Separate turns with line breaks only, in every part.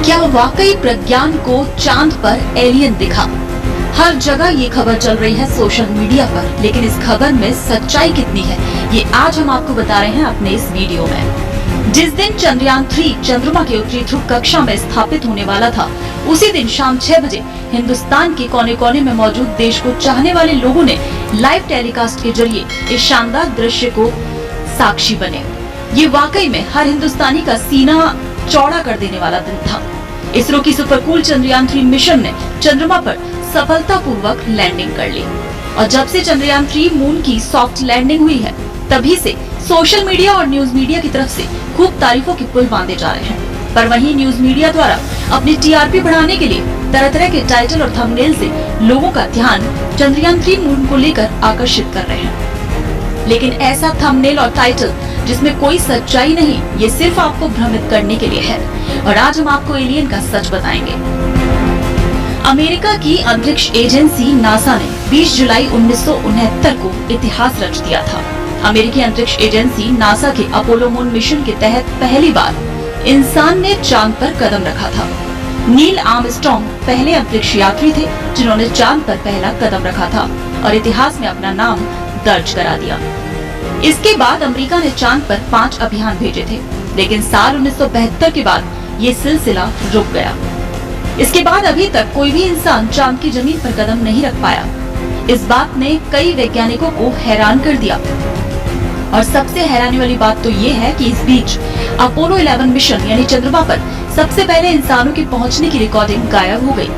क्या वाकई प्रज्ञान को चांद पर एलियन दिखा? हर जगह ये खबर चल रही है सोशल मीडिया पर, लेकिन इस खबर में सच्चाई कितनी है ये आज हम आपको बता रहे हैं अपने इस वीडियो में। जिस दिन चंद्रयान 3 चंद्रमा के उत्तरी ध्रुव कक्षा में स्थापित होने वाला था, उसी दिन शाम 6 बजे हिंदुस्तान के कोने कोने में मौजूद देश को चाहने वाले लोगों ने लाइव टेलीकास्ट के जरिए इस शानदार दृश्य को साक्षी बने। ये वाकई में हर हिंदुस्तानी का सीना चौड़ा कर देने वाला दिन था। इसरो की सुपरकूल चंद्रयान 3 मिशन ने चंद्रमा पर सफलतापूर्वक लैंडिंग कर ली और जब से चंद्रयान 3 मून की सॉफ्ट लैंडिंग हुई है, तभी से सोशल मीडिया और न्यूज मीडिया की तरफ से खूब तारीफों के पुल बांधे जा रहे हैं। पर वहीं न्यूज मीडिया द्वारा अपनी टीआरपी बढ़ाने के लिए तरह तरह के टाइटल और थंबनेल से लोगों का ध्यान चंद्रयान 3 मून को लेकर आकर्षित कर रहे हैं। लेकिन ऐसा थंबनेल और टाइटल जिसमें कोई सच्चाई नहीं, ये सिर्फ आपको भ्रमित करने के लिए है। और आज हम आपको एलियन का सच बताएंगे। अमेरिका की अंतरिक्ष एजेंसी नासा ने 20 जुलाई 1969 को इतिहास रच दिया था। अमेरिकी अंतरिक्ष एजेंसी नासा के अपोलो मून मिशन के तहत पहली बार इंसान ने चांद पर कदम रखा था। नील आर्मस्ट्रांग पहले अंतरिक्ष यात्री थे जिन्होंने चांद पर पहला कदम रखा था और इतिहास में अपना नाम दर्ज करा दिया। इसके बाद अमेरिका ने चांद पर 5 अभियान भेजे थे, लेकिन साल 1972 के बाद ये सिलसिला रुक गया। इसके बाद अभी तक कोई भी इंसान चांद की जमीन पर कदम नहीं रख पाया। इस बात ने कई वैज्ञानिकों को हैरान कर दिया और सबसे हैरानी वाली बात तो ये है कि इस बीच अपोलो 11 मिशन यानी चंद्रमा पर सबसे पहले इंसानों के पहुंचने की रिकॉर्डिंग गायब हो गई।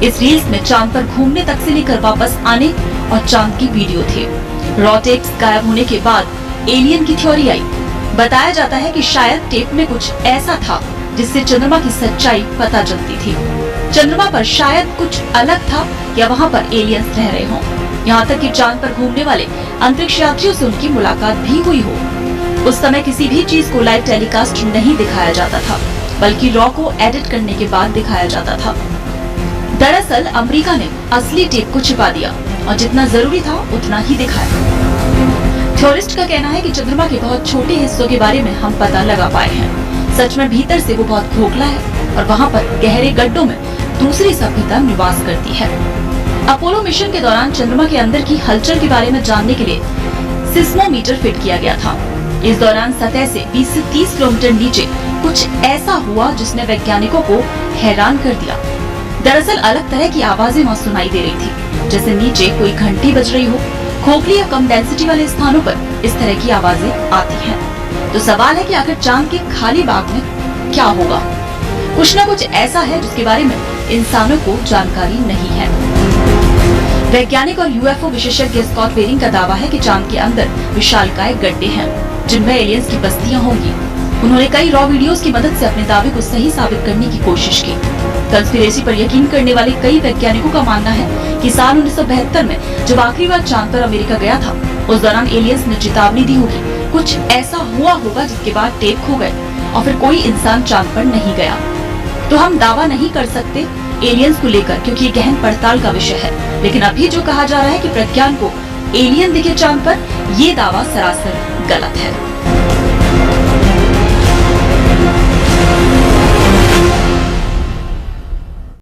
इस रील्स में चांद पर घूमने तक से लेकर वापस आने और चांद की वीडियो थे। रॉ टेप्स गायब होने के बाद एलियन की थ्योरी आई। बताया जाता है कि शायद टेप में कुछ ऐसा था जिससे चंद्रमा की सच्चाई पता चलती थी। चंद्रमा पर शायद कुछ अलग था या वहाँ पर एलियंस रह रहे हों। यहाँ तक कि चांद पर घूमने वाले अंतरिक्ष यात्रियों से उनकी मुलाकात भी हुई हो। उस समय किसी भी चीज को लाइव टेलीकास्ट नहीं दिखाया जाता था, बल्कि रॉ को एडिट करने के बाद दिखाया जाता था। दरअसल अमेरिका ने असली टेप को छिपा दिया और जितना जरूरी था उतना ही दिखाया। थ्योरिस्ट का कहना है कि चंद्रमा के बहुत छोटे हिस्सों के बारे में हम पता लगा पाए हैं। सच में भीतर से वो बहुत खोखला है और वहाँ पर गहरे गड्ढों में दूसरी सभ्यता निवास करती है। अपोलो मिशन के दौरान चंद्रमा के अंदर की हलचल के बारे में जानने के लिए सिस्मोमीटर फिट किया गया था। इस दौरान सतह से 20 से 30 किलोमीटर नीचे कुछ ऐसा हुआ जिसने वैज्ञानिकों को हैरान कर दिया। दरअसल अलग तरह की आवाजें वहाँ सुनाई दे रही थी, जैसे नीचे कोई घंटी बज रही हो। खोखली या कम डेंसिटी वाले स्थानों पर इस तरह की आवाजें आती हैं। तो सवाल है कि आखिर चांद के खाली बाग में क्या होगा? कुछ न कुछ ऐसा है जिसके बारे में इंसानों को जानकारी नहीं है। वैज्ञानिक और यूएफओ विशेषज्ञ स्कॉट वेरिंग का दावा है कि चांद के अंदर विशालकाय गड्ढे हैं जिनमें एलियंस की बस्तियां होंगी। उन्होंने कई रॉ वीडियोस की मदद से अपने दावे को सही साबित करने की कोशिश की। कंस्पिरेसी पर यकीन करने वाले कई वैज्ञानिकों का मानना है कि साल 1972 में जब आखिरी बार चांद पर अमेरिका गया था, उस दौरान एलियंस ने चेतावनी दी होगी। कुछ ऐसा हुआ होगा जिसके बाद टेप खो गए और फिर कोई इंसान चांद पर नहीं गया। तो हम दावा नहीं कर सकते एलियंस को लेकर, क्योंकि ये गहन पड़ताल का विषय है। लेकिन अभी जो कहा जा रहा है कि प्रज्ञान को एलियन दिखे चांद पर, ये दावा सरासर गलत है।